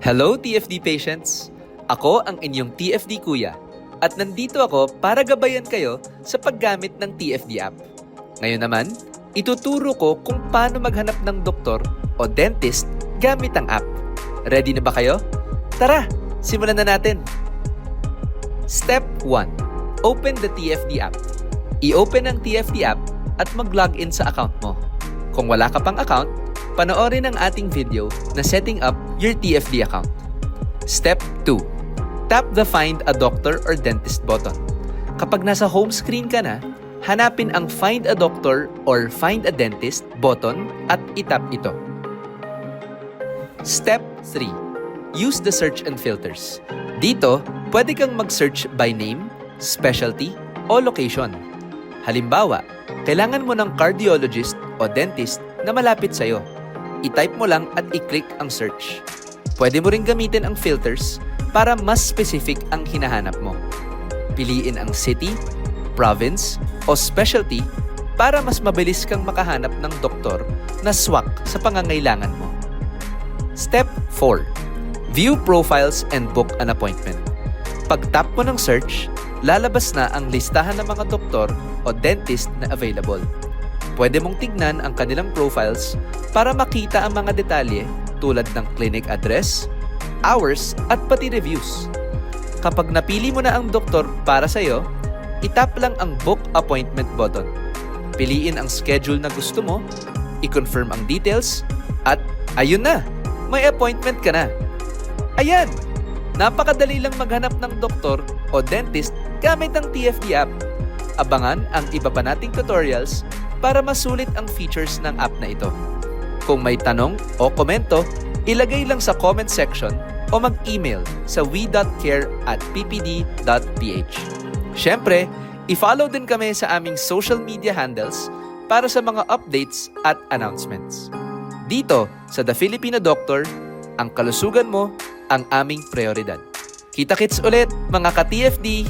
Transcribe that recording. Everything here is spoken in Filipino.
Hello TFD patients! Ako ang inyong TFD Kuya at nandito ako para gabayan kayo sa paggamit ng TFD app. Ngayon naman, ituturo ko kung paano maghanap ng doktor o dentist gamit ang app. Ready na ba kayo? Tara, simulan na natin! Step 1. Open the TFD app. I-open ang TFD app at mag-login sa account mo. Kung wala ka pang account, panoorin ang ating video na setting up your TFD account. Step 2. Tap the Find a Doctor or Dentist button. Kapag nasa home screen ka na, hanapin ang Find a Doctor or Find a Dentist button at itap ito. Step 3. Use the search and filters. Dito, pwede kang mag-search by name, specialty, o location. Halimbawa, kailangan mo ng cardiologist o dentist na malapit sa'yo. I-type mo lang at i-click ang search. Pwede mo rin gamitin ang filters para mas specific ang hinahanap mo. Piliin ang city, province, o specialty para mas mabilis kang makahanap ng doktor na swak sa pangangailangan mo. Step 4. View profiles and book an appointment. Pag-tap mo ng search, lalabas na ang listahan ng mga doktor o dentist na available. Pwede mong tignan ang kanilang profiles para makita ang mga detalye tulad ng clinic address, hours, at pati reviews. Kapag napili mo na ang doktor para sa'yo, itap lang ang Book Appointment button. Piliin ang schedule na gusto mo, i-confirm ang details, at ayun na! May appointment ka na! Ayan! Napakadali lang maghanap ng doktor o dentist gamit ang TFD app. Abangan ang iba pa nating tutorials para masulit ang features ng app na ito. Kung may tanong o komento, ilagay lang sa comment section o mag-email sa we.care@ppd.ph. Siyempre, i-follow din kami sa aming social media handles para sa mga updates at announcements. Dito sa The Filipino Doctor, ang kalusugan mo ang aming prioridad. Kita-kits ulit mga ka-TFD!